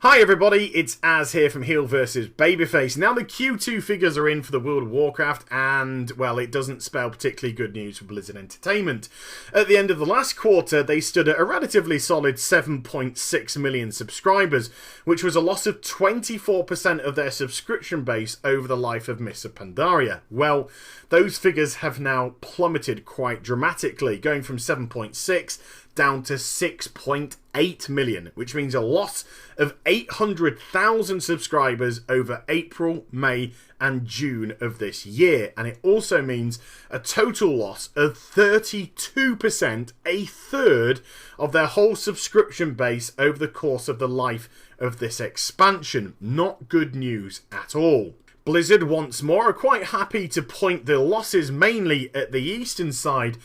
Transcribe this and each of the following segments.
Hi everybody, it's Az here from HeelvsBabyface. Now the Q2 figures are in for the World of Warcraft and, well, it doesn't spell particularly good news for Blizzard Entertainment. At the end of the last quarter, they stood at a relatively solid 7.6 million subscribers, which was a loss of 24% of their subscription base over the life of Mists of Pandaria. Well, those figures have now plummeted quite dramatically, going from 7.6 down to 6.8 million, which means a loss of 800,000 subscribers over April, May and June of this year. And it also means a total loss of 32%, a third of their whole subscription base over the course of the life of this expansion. Not good news at all. Blizzard once more are quite happy to point the losses mainly at the eastern side,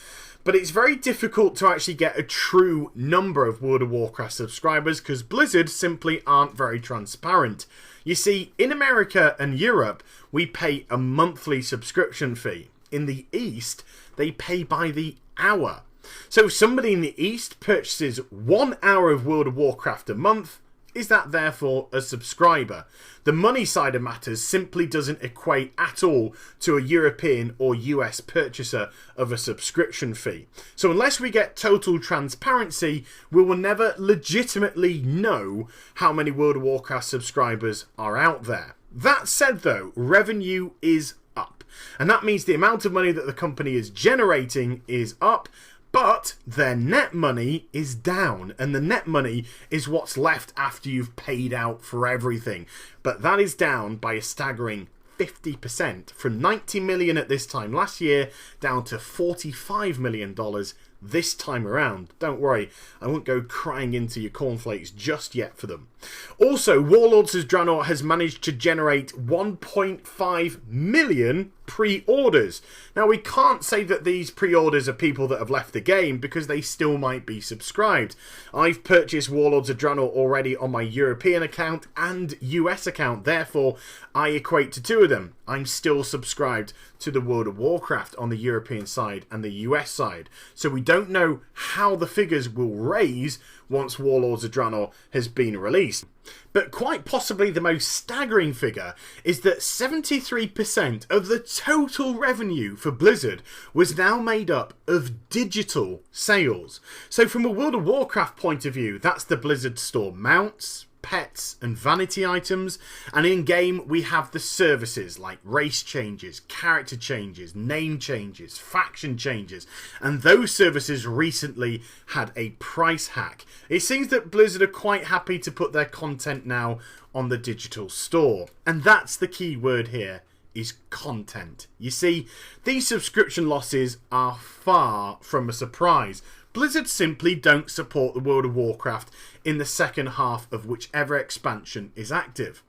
but it's very difficult to actually get a true number of World of Warcraft subscribers because Blizzard simply aren't very transparent. You see, in America and Europe, we pay a monthly subscription fee. In the East, they pay by the hour. So if somebody in the East purchases 1 hour of World of Warcraft a month, is that therefore a subscriber? The money side of matters simply doesn't equate at all to a European or US purchaser of a subscription fee. So unless we get total transparency, we will never legitimately know how many World of Warcraft subscribers are out there. That said though, revenue is up. And that means the amount of money that the company is generating is up, but their net money is down, and the net money is what's left after you've paid out for everything. But that is down by a staggering 50%, from 90 million at this time last year down to $45 million this time around. Don't worry, I won't go crying into your cornflakes just yet for them. Also, Warlords of Draenor has managed to generate 1.5 million pre-orders. Now, we can't say that these pre-orders are people that have left the game because they still might be subscribed. I've purchased Warlords of Draenor already on my European account and US account, therefore I equate to two of them. I'm still subscribed to the World of Warcraft on the European side and the US side. So we don't know how the figures will raise once Warlords of Draenor has been released. But quite possibly the most staggering figure is that 73% of the total revenue for Blizzard was now made up of digital sales. So from a World of Warcraft point of view, that's the Blizzard store mounts, pets and vanity items, and in game we have the services like race changes, character changes, name changes, faction changes, and those services recently had a price hack. It seems that Blizzard are quite happy to put their content now on the digital store, and that's the key word here, is content. You see, these subscription losses are far from a surprise. Blizzard simply don't support the World of Warcraft in the second half of whichever expansion is active.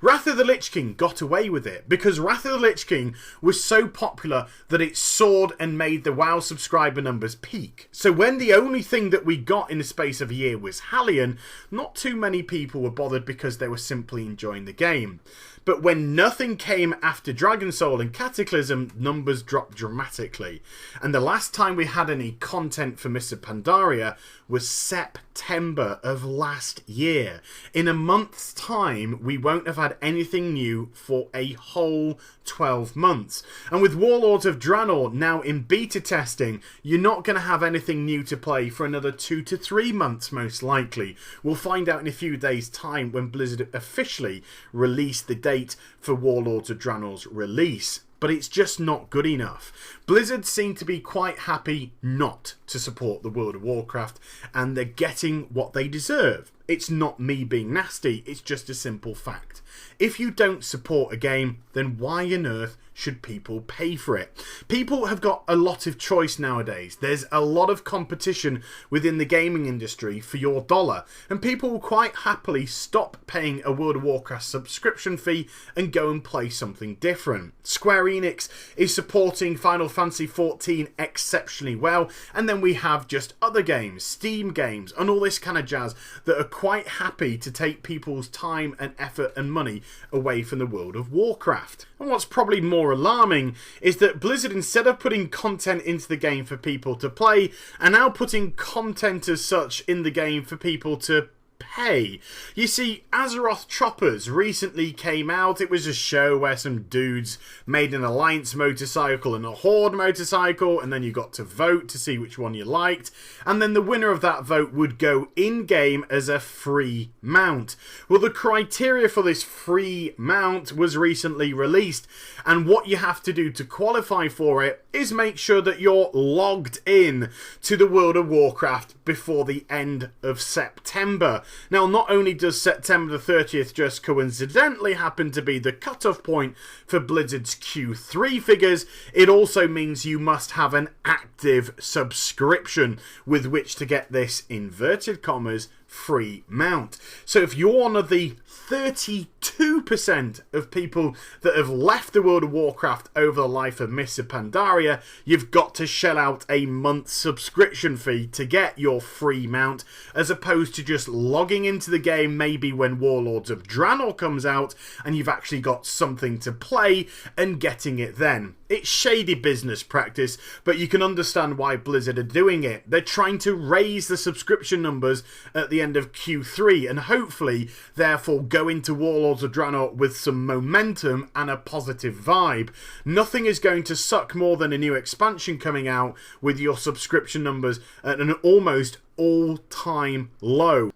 Wrath of the Lich King got away with it because Wrath of the Lich King was so popular that it soared and made the WoW subscriber numbers peak. So when the only thing that we got in the space of a year was Hallion, not too many people were bothered because they were simply enjoying the game. But when nothing came after Dragon Soul and Cataclysm, numbers dropped dramatically. And the last time we had any content for Mists of Pandaria was September of last year. In a month's time, we won't have had anything new for a whole 12 months. And with Warlords of Draenor now in beta testing, you're not going to have anything new to play for another 2 to 3 months most likely. We'll find out in a few days' time when Blizzard officially release the date for Warlords of Draenor's release. But it's just not good enough. Blizzard seem to be quite happy not to support the World of Warcraft, and they're getting what they deserve. It's not me being nasty, it's just a simple fact. If you don't support a game, then why on earth should people pay for it? People have got a lot of choice nowadays. There's a lot of competition within the gaming industry for your dollar, and people will quite happily stop paying a World of Warcraft subscription fee and go and play something different. Square Enix is supporting Final Fantasy XIV exceptionally well, and then we have just other games, Steam games, and all this kind of jazz that are quite happy to take people's time and effort and money away from the World of Warcraft. And what's probably more alarming is that Blizzard, instead of putting content into the game for people to play, are now putting content as such in the game for people to pay. You see, Azeroth Choppers recently came out. It was a show where some dudes made an Alliance motorcycle and a Horde motorcycle, and then you got to vote to see which one you liked, and then the winner of that vote would go in-game as a free mount. Well, the criteria for this free mount was recently released, and what you have to do to qualify for it is make sure that you're logged in to the World of Warcraft before the end of September. Now, not only does September the 30th just coincidentally happen to be the cutoff point for Blizzard's Q3 figures, it also means you must have an active subscription with which to get this, inverted commas, free mount. So if you're one of the 32% of people that have left the World of Warcraft over the life of Mr. Pandaria, you've got to shell out a month's subscription fee to get your free mount, as opposed to just logging into the game maybe when Warlords of Draenor comes out and you've actually got something to play and getting it then. It's shady business practice, but you can understand why Blizzard are doing it. They're trying to raise the subscription numbers at the end of Q3 and hopefully, therefore, go into Warlords of Draenor with some momentum and a positive vibe. Nothing is going to suck more than a new expansion coming out with your subscription numbers at an almost all-time low.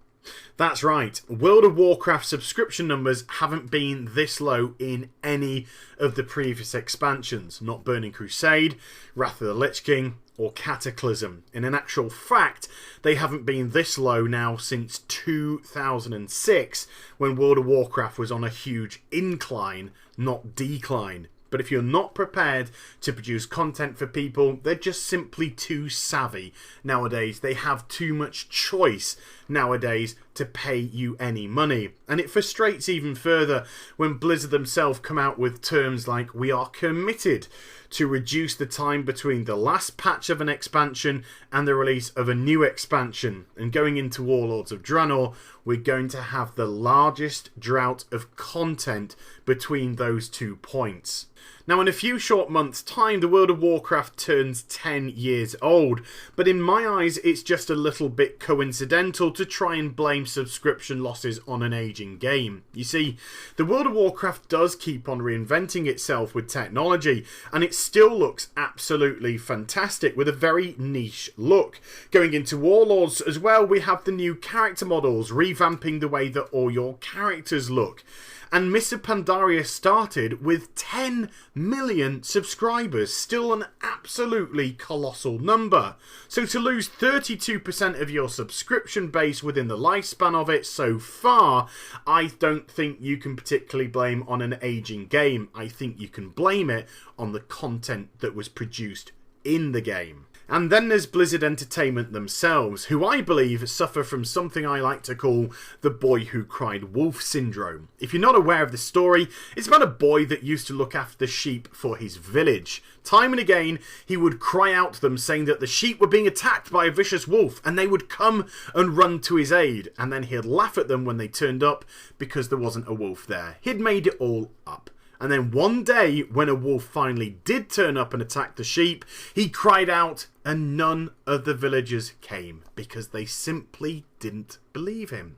That's right, World of Warcraft subscription numbers haven't been this low in any of the previous expansions. Not Burning Crusade, Wrath of the Lich King, or Cataclysm. In an actual fact, they haven't been this low now since 2006, when World of Warcraft was on a huge incline, not decline. But if you're not prepared to produce content for people, they're just simply too savvy nowadays. They have too much choice nowadays to pay you any money. And it frustrates even further when Blizzard themselves come out with terms like, we are committed to reduce the time between the last patch of an expansion and the release of a new expansion. And going into Warlords of Draenor, we're going to have the largest drought of content between those 2 points. Now, in a few short months' time, the World of Warcraft turns 10 years old, but in my eyes, it's just a little bit coincidental to try and blame subscription losses on an aging game. You see, the World of Warcraft does keep on reinventing itself with technology, and it still looks absolutely fantastic with a very niche look. Going into Warlords as well, we have the new character models, revamping the way that all your characters look. And Mr. Pandaria started with 10 million subscribers, still an absolutely colossal number. So to lose 32% of your subscription base within the lifespan of it so far, I don't think you can particularly blame on an aging game. I think you can blame it on the content that was produced in the game. And then there's Blizzard Entertainment themselves, who I believe suffer from something I like to call the boy who cried wolf syndrome. If you're not aware of the story, it's about a boy that used to look after the sheep for his village. Time and again, he would cry out to them saying that the sheep were being attacked by a vicious wolf, and they would come and run to his aid. And then he'd laugh at them when they turned up because there wasn't a wolf there. He'd made it all up. And then one day, when a wolf finally did turn up and attack the sheep, he cried out, and none of the villagers came, because they simply didn't believe him.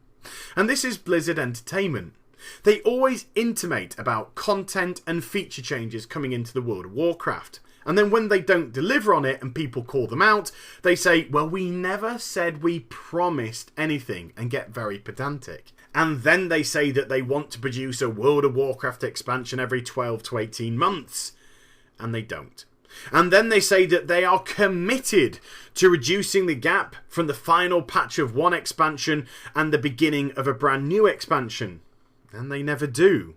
And this is Blizzard Entertainment. They always intimate about content and feature changes coming into the World of Warcraft. And then when they don't deliver on it and people call them out, they say, well, we never said we promised anything, and get very pedantic. And then they say that they want to produce a World of Warcraft expansion every 12 to 18 months. And they don't. And then they say that they are committed to reducing the gap from the final patch of one expansion and the beginning of a brand new expansion. And they never do.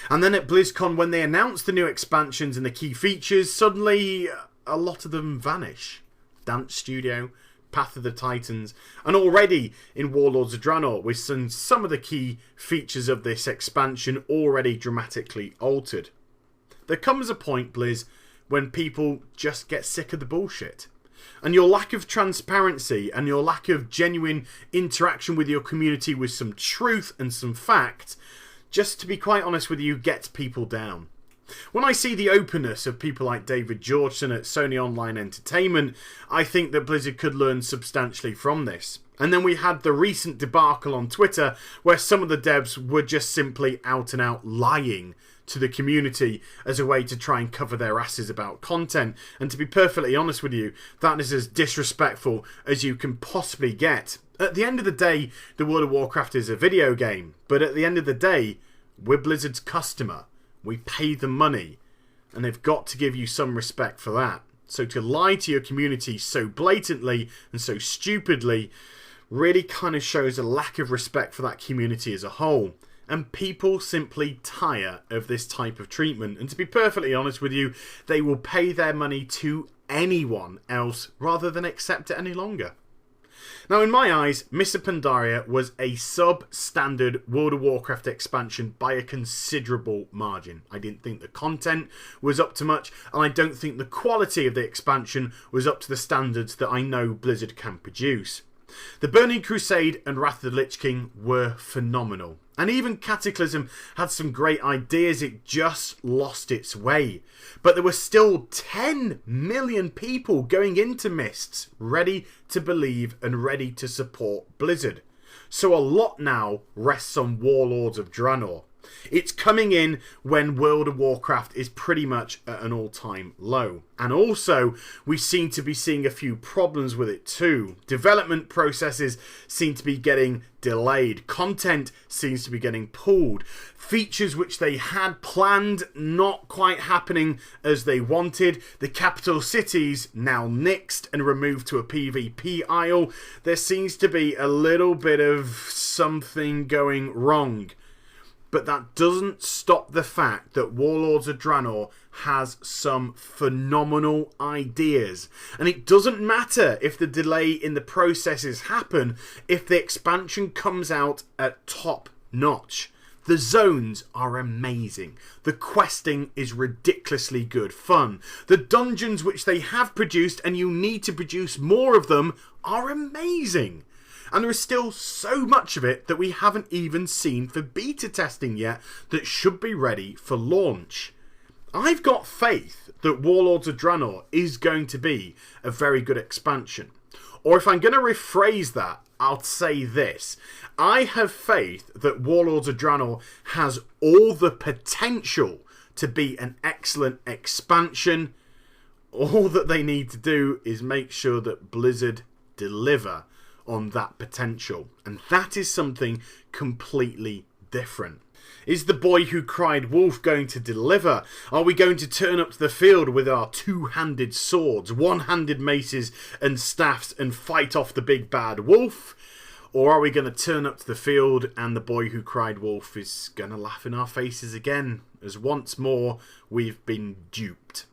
And then at BlizzCon, when they announce the new expansions and the key features, suddenly a lot of them vanish. Dance Studio, Path of the Titans, and already in Warlords of Draenor, we've seen some of the key features of this expansion already dramatically altered. There comes a point, Blizz, when people just get sick of the bullshit. And your lack of transparency and your lack of genuine interaction with your community with some truth and some fact, just to be quite honest with you, gets people down. When I see the openness of people like David Georgeson at Sony Online Entertainment, I think that Blizzard could learn substantially from this. And then we had the recent debacle on Twitter where some of the devs were just simply out and out lying to the community as a way to try and cover their asses about content. And to be perfectly honest with you, that is as disrespectful as you can possibly get. At the end of the day, the World of Warcraft is a video game. But at the end of the day, we're Blizzard's customer. We pay them money. And they've got to give you some respect for that. So to lie to your community so blatantly and so stupidly really kind of shows a lack of respect for that community as a whole. And people simply tire of this type of treatment. And to be perfectly honest with you, they will pay their money to anyone else rather than accept it any longer. Now, in my eyes, Mists of Pandaria was a substandard World of Warcraft expansion by a considerable margin. I didn't think the content was up to much, and I don't think the quality of the expansion was up to the standards that I know Blizzard can produce. The Burning Crusade and Wrath of the Lich King were phenomenal. And even Cataclysm had some great ideas, it just lost its way. But there were still 10 million people going into Mists, ready to believe and ready to support Blizzard. So a lot now rests on Warlords of Draenor. It's coming in when World of Warcraft is pretty much at an all-time low. And also, we seem to be seeing a few problems with it too. Development processes seem to be getting delayed. Content seems to be getting pulled. Features which they had planned not quite happening as they wanted. The capital cities now nixed and removed to a PvP isle. There seems to be a little bit of something going wrong. But that doesn't stop the fact that Warlords of Draenor has some phenomenal ideas. And it doesn't matter if the delay in the processes happen if the expansion comes out at top notch. The zones are amazing. The questing is ridiculously good fun. The dungeons which they have produced, and you need to produce more of them, are amazing. And there is still so much of it that we haven't even seen for beta testing yet that should be ready for launch. I've got faith that Warlords of Draenor is going to be a very good expansion. Or if I'm going to rephrase that, I'll say this. I have faith that Warlords of Draenor has all the potential to be an excellent expansion. All that they need to do is make sure that Blizzard deliver on that potential. And that is something completely different. Is the boy who cried wolf going to deliver? Are we going to turn up to the field with our two-handed swords, one-handed maces and staffs and fight off the big bad wolf? Or are we going to turn up to the field and the boy who cried wolf is going to laugh in our faces again, as once more we've been duped?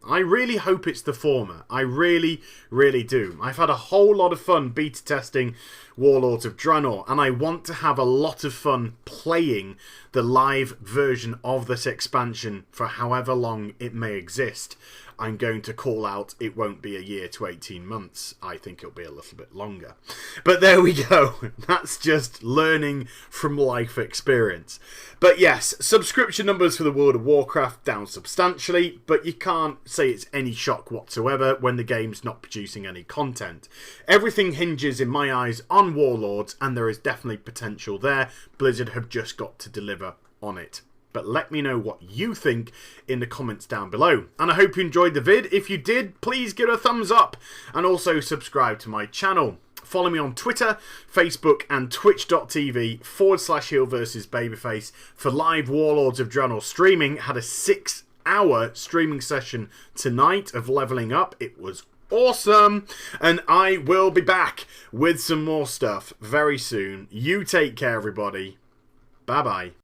I really hope it's the former. I really, really do. I've had a whole lot of fun beta testing Warlords of Draenor, and I want to have a lot of fun playing the live version of this expansion for however long it may exist. I'm going to call out it won't be a year to 18 months. I think it'll be a little bit longer. But there we go. That's just learning from life experience. But yes, subscription numbers for the World of Warcraft down substantially, but you can't say it's any shock whatsoever when the game's not producing any content. Everything hinges, in my eyes, on Warlords, and there is definitely potential there. Blizzard have just got to deliver on it. But let me know what you think in the comments down below. And I hope you enjoyed the vid. If you did, please give it a thumbs up. And also subscribe to my channel. Follow me on Twitter, Facebook and twitch.tv/HeelvsBabyface for live Warlords of Draenor streaming. Had a 6-hour streaming session tonight of leveling up. It was awesome. And I will be back with some more stuff very soon. You take care, everybody. Bye-bye.